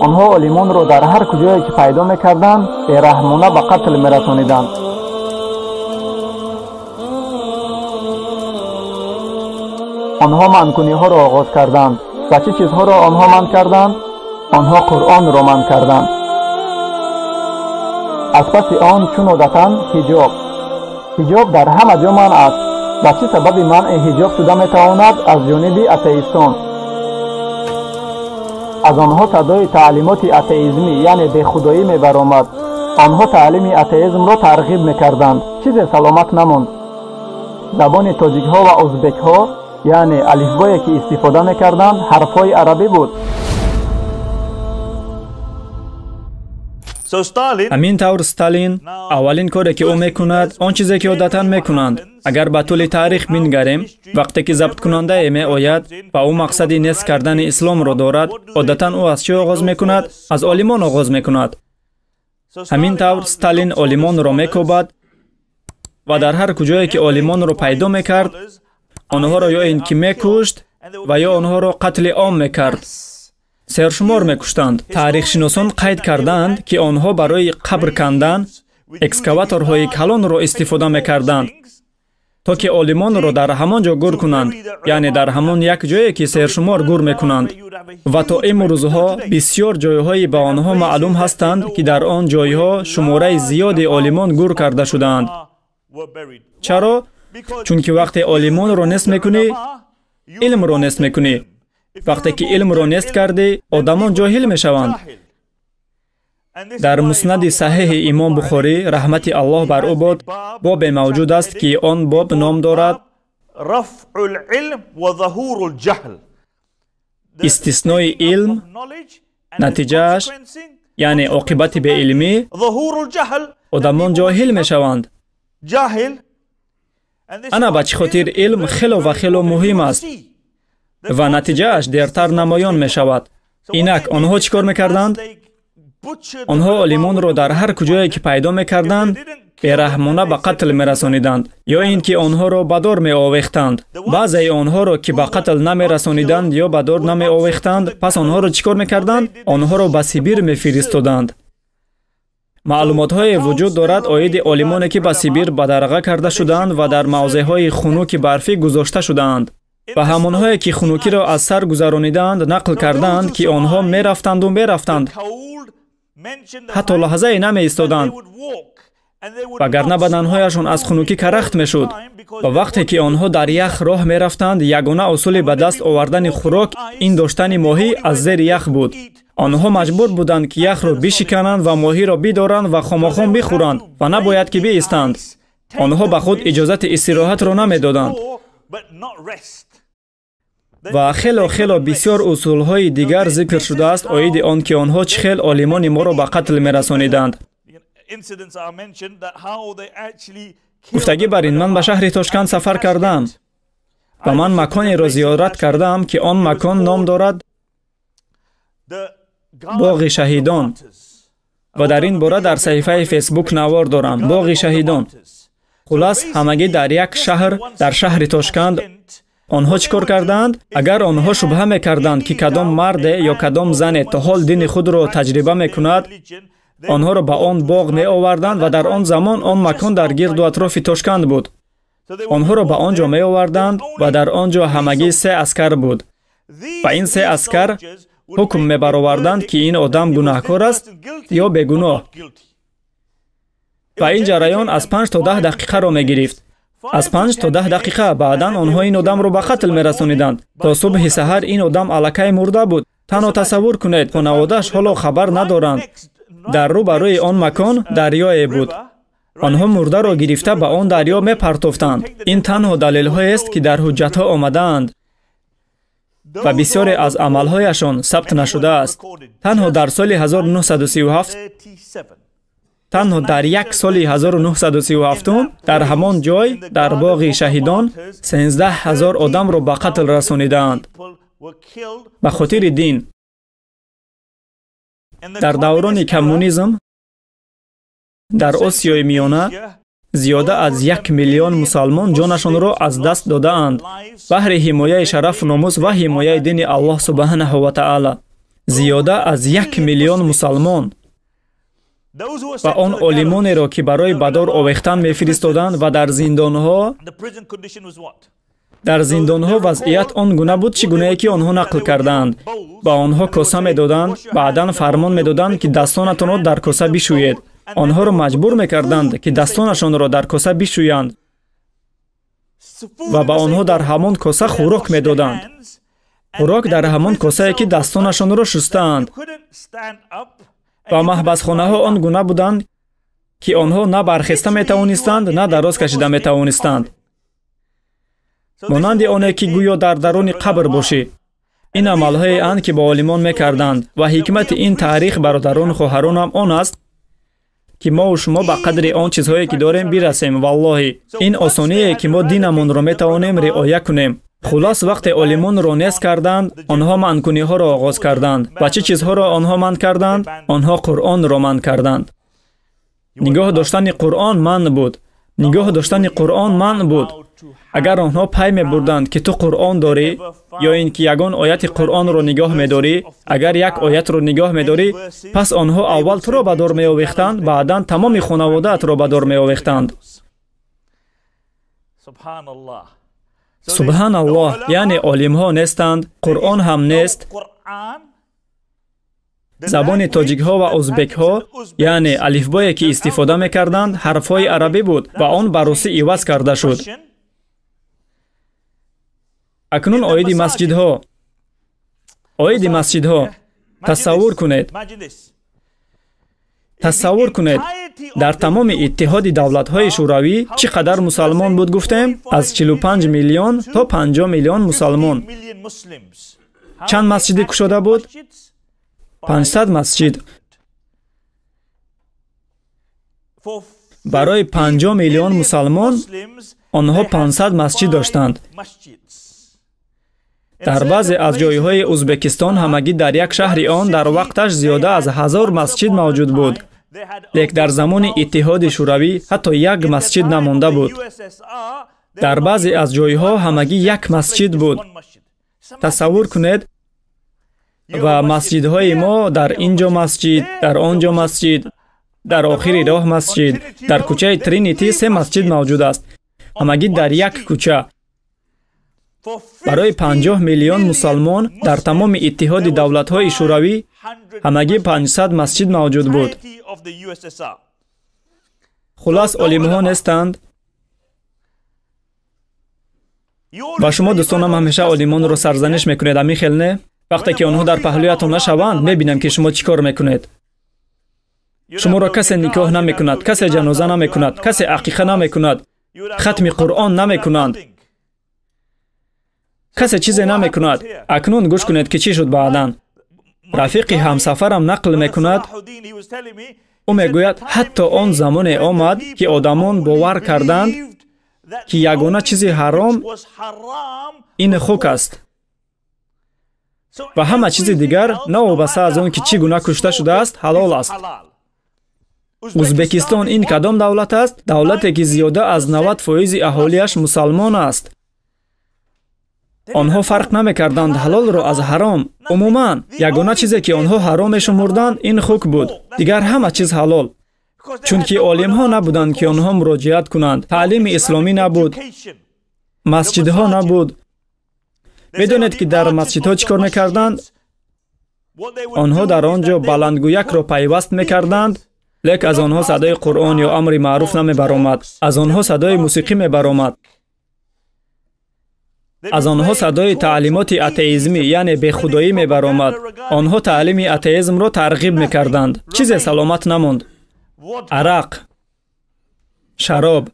آنها عالمان را در هر کجایی که پیدا می‌کردند بی‌رحمانه به قتل می‌رسانیدند. آنها منکنی‌ها را آغاز کردند. و چه چیزها را آنها منع کردند؟ آنها قرآن را منع کردند. از پس آن چون عادتاً حجاب در همه جا منع است. و چه سبب منع حجاب شده می‌تواند؟ از جانب اتئیستان. از آنها صدای تعلیمات اتئیسمی یعنی بیخدایی می‌برآمد. آنها تعلیم اتئیسم را ترغیب می‌کردند. چیزی سلامت نماند. زبان تاجیک‌ها و ازبک‌ها یعنی الفبایی که استفاده می‌کردند حرف‌های عربی بود. همین طور استالین اولین کاری که او میکند آن چیزی که عادتاً میکنند. اگر به طول تاریخ بنگریم، وقتی که ضبط کننده می آید و او مقصدی نیست کردن اسلام را دارد، عادتاً او از چه آغاز میکند؟ از عالمان آغاز میکند. همین طور استالین عالمان را میکوبد و در هر کجایی که عالمان را پیدا میکرد آنها را یا اینکه میکشت و یا آنها را قتل عام میکرد. سرشمار میکشتند. تاریخ شناسان قید کردند که آنها برای قبر کندن اکسکاواتورهای کلان را استفاده میکردند تا که عالمان را در همان جا گور کنند، یعنی در همان یک جایی که سرشمار گور میکنند. و تا امروزها بسیار جایهایی به آنها معلوم هستند که در آن جایها شماره زیادی عالمان گور کرده شدند. چرا؟ چون که وقتی عالمان را نصب میکنی، علم را نصب میکنی. وقتی که علم را نصب کردی، آدمان جاهل میشوند. در مسند صحیح امام بخاری رحمت الله بر او باد باب موجود است که آن باب نام دارد رفع العلم و ظهور الجهل. استثنای علم، نتیجهش یعنی عاقبت به علمی، ظهور الجهل، آدمان جاهل میشوند. انا به خاطر علم خیلی مهم است و نتیجهش دیرتر نمایان می شود. اینک آنها چیکار میکردند؟ آنها عالمان را در هر کجایی که پیدا میکردند بی‌رحمانه به قتل میرسانیدند، یا اینکه آنها را به دار می آویختند. بعضی آنها را که به قتل نمی رسانیدند یا به دار نمی آویختند، پس آنها را چیکار میکردند؟ آنها را به سیبیر میفرستادند. معلومات های وجود دارد آید عالمانی که به سیبیر بدرقه کرده شدند و در موضع های خنک برفی گذاشته شدند. و همانهایی که خنوکی را از سر گذرانیدند نقل کردند که آنها می رفتند حتی لحظه نمی ایستادند، وگرنه بدنهایشان از خنوکی کرخت می شد. و وقتی که آنها در یخ راه می رفتند، یگانه اصول به دست آوردن خوراک این داشتن ماهی از زیر یخ بود. آنها مجبور بودند که یخ را بشکنند و ماهی را بدارند و خامخام بخورند و نباید که بایستند. آنها به خود اجازت استراحت را نمی دادند. و خیلی بسیار اصولهای دیگر ذکر شده است آید آن که آنها چه خیل عالمان ما را به قتل میرسانیدند. گفتگی بر این، من به شهر تاشکند سفر کردم و من مکانی را زیارت کردم که آن مکان نام دارد باغ شهیدان و در این باره در صفحه فیسبوک نوار دارم. باغ شهیدان. خلاص همگی در یک شهر، در شهر تاشکند. آنها چیکار کردند؟ اگر آنها شبهه میکردند که کدام مرد یا کدام زن تا حال دین خود را تجربه میکند، آنها را به آن باغ می آوردند و در آن زمان آن مکان در گرد و اطراف تاشکند بود. آنها را به آنجا می آوردند و در آنجا همگی 3 عسکر بود و این 3 عسکر حکم می برآوردند که این آدم گناهکار است یا بیگناه. و این جریان از 5 تا 10 دقیقه را می گرفت. از 5 تا 10 دقیقه بعدا آنها این آدم را به قتل می رسانیدند. تا صبح سحر این آدم الکی مرده بود. تنها تصور کنید، خانواده‌اش حالا خبر ندارند. در روبروی آن مکان دریای بود. آنها مرده را گرفته به آن دریا می پرتافتند. این تنها دلیل هایی است که در حجت ها آمدند و بسیاری از عملهایشان ثبت نشده است. تنها در سال 1937 تنها در یک سال 1937 در همان جای در باغ شهیدان 13,000 آدم را به قتل رسانیدند به خاطر دین. در دوران کمونیسم در آسیای میانه زیاده از 1 میلیون مسلمان جانشان را از دست دادند بهر حمایت شرف ناموس و حمایت دین الله سبحانه و تعالی. زیاده از 1 میلیون مسلمان و آن عالمانی را که برای بدار آویختن می‌فرستادند و در زندانها وضعیت آن گونه بود چگونه که آنها نقل کردند. با آنها کوسه می‌دادند، بعداً فرمان می‌دادند که دستانتان را در کوسه بشویید. آنها را مجبور می‌کردند که دستانشان را در کوسه بشویند و با آنها در همان کوسه خوراک می‌دادند. خوراک در همان کوسه که دستانشان را شستند. و محبسخانه‌ها آن گونه بودند که آنها نه برخسته می‌توانستند نه دراز کشیده می‌توانستند. مانند آنه که گویا در درون قبر باشی. این عمل‌های اند که با عالمان می‌کردند و حکمت این تاریخ برادران خواهرانم آن است که ما و شما به قدر آن چیزهایی که داریم برسیم. والله این آسانیه که ما دینمان را می‌توانیم رعایت کنیم. خلاص وقت عالمان را نیست کردند، آنها منع را آغاز کردند. و چه چیزها را آنها منع کردند؟ آنها قرآن را منع کردند. نگاه داشتن قرآن منع بود. نگاه داشتن قرآن منع بود. اگر آنها پی می‌بردند که تو قرآن داری یا اینکه یگان آیت قرآن را نگاه می‌داری، اگر یک آیت را نگاه می‌داری، پس آنها اول تو را به دار می‌آویختند، بعداً تمام خانواده‌ات را به دار می‌آویختند. سبحان الله. یعنی عالم‌ها نیستند، قرآن هم نیست. زبان تاجیک‌ها و ازبک‌ها یعنی الفبایی که استفاده می‌کردند حرف‌های عربی بود و آن به روسی عوض کرده شد. اکنون عاید مسجدها تصور کنید در تمام اتحاد دولت‌های شوروی چقدر مسلمان بود گفتیم؟ از 45 میلیون تا 50 میلیون مسلمان. چند مسجد گشوده بود؟ 500 مسجد. برای 50 میلیون مسلمان آنها 500 مسجد داشتند. در بعضی از جایهای ازبکستان همگی در یک شهر آن در وقتش زیاده از 1000 مسجد موجود بود. لیک در زمان اتحاد شوروی حتی یک مسجد نمانده بود. در بعضی از جایها همگی یک مسجد بود. تصور کنید و مسجدهای ما در اینجا مسجد، در آنجا مسجد، در آخر راه مسجد، در کوچه ترینیتی 3 مسجد موجود است. همگی در یک کوچه. برای 50 میلیون مسلمان در تمام اتحاد دولت‌های شوروی همگی 500 مسجد موجود بود. خلاص عالم‌ها نیستند. و شما دوستانم همیشه عالمان را سرزنش میکنید. همین خیلی نه؟ وقتی که آنها در پهلویتان نشوند میبینم که شما چیکار میکنید. شما را کسی نکاح نمیکند، کسی جنازه نمیکند، کسی عقیقه نمیکند، ختم قرآن نمیکنند، کسی چیزی نمیکند. اکنون گوش کنید که چی شد بعداً. رفیق همسفرم نقل میکند، او میگوید حتی آن زمان آمد که آدمان باور کردند که یگانه چیزی حرام این خوک است و همه چیز دیگر نوابسته از آن که چی گونه کشته شده است حلال است. ازبکستان این کدام دولت است؟ دولتی که زیاده از 90% اهالیش مسلمان است. آنها فرق نمی‌کردند حلال را از حرام. عموماً یگانه چیزی که آنها حرام شمردند این خوک بود. دیگر همه چیز حلال. چون که عالم‌ها نبودند که آنها مراجعت کنند. تعلیم اسلامی نبود. مسجدها نبود. بدونید که در مسجدها چیکار می‌کردند؟ آنها در آنجا بلندگویک را پیوست می‌کردند، لیکن از آنها صدای قرآن یا امر معروف نمی‌برآمد. از آنها صدای موسیقی می‌برآمد. از آنها صدای تعلیمات اتئیسمی یعنی به خدایی می‌برآمد. آنها تعلیم اتئیسم را ترغیب می‌کردند. چیزی سلامت نماند. عرق، شراب.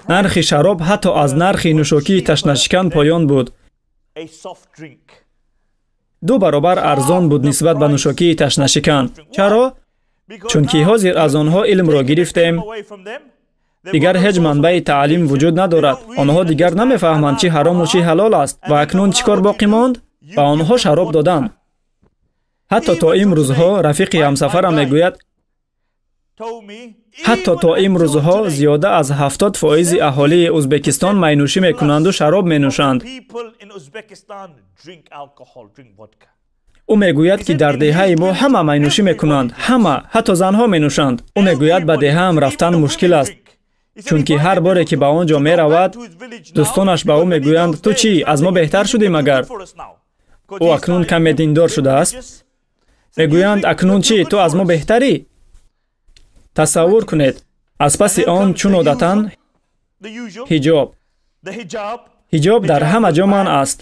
نرخ شراب حتی از نرخ نوشاکی تشنشکن پایان بود. 2 برابر ارزان بود نسبت به نوشاکی تشنشکن. چرا؟ چون که حاضر از آنها علم را گرفتیم. دیگر هیچ منبع تعلیم وجود ندارد. آنها دیگر نمیفهمند چی حرام و چی حلال است. و اکنون چیکار باقی ماند؟ به آنها شراب دادند. حتی تا امروزها رفیق همسفرم میگوید ҳатто то имрӯзҳо зиёда аз 70% аҳолии Ӯзбекистон майнӯшӣ мекунанду шароб менӯшанд. ӯ мегӯяд, ки дар деҳаи мо ҳама майнӯшӣ мекунанд, ҳама, ҳатто занҳо менӯшанд. ӯ мегӯяд, ба деҳаам рафтан мушкил аст, чунки ҳар боре ки ба он ҷо меравад, дӯстонаш ба ӯ мегӯянд: ту чӣ, аз мо беҳтар шудӣ магар? ӯ акнун каме диндор шудааст. мегӯянд: акнун чӣ, ту аз мо беҳтарӣ? тасаввур кунед, аз паси он чун одатан ҳиҷоб дар ҳама ҷо манъ аст.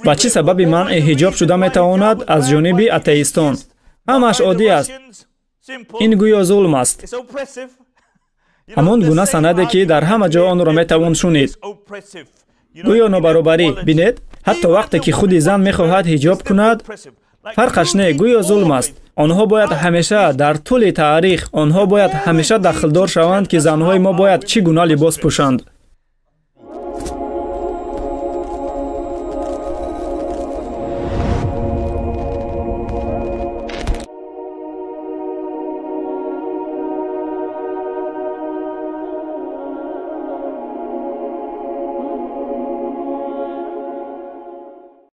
ба чӣ сабаби манъи ҳиҷоб шуда метавонад? Аз ҷониби атеистон. ҳамааш оддӣ аст. ин гӯё зулм аст. ҳамон гуна санаде, ки дар ҳама ҷо онро метавон шунид. гӯё нобаробарӣ. бинед, ҳатто вақте ки худи зан мехоҳад ҳиҷоб кунад, фарқаш не, гӯё зулм аст. онҳо бояд ҳамеша, дар тӯли таърих, онҳо бояд ҳамеша дахлдор шаванд, ки занҳои мо бояд чӣ гуна либос пӯшанд.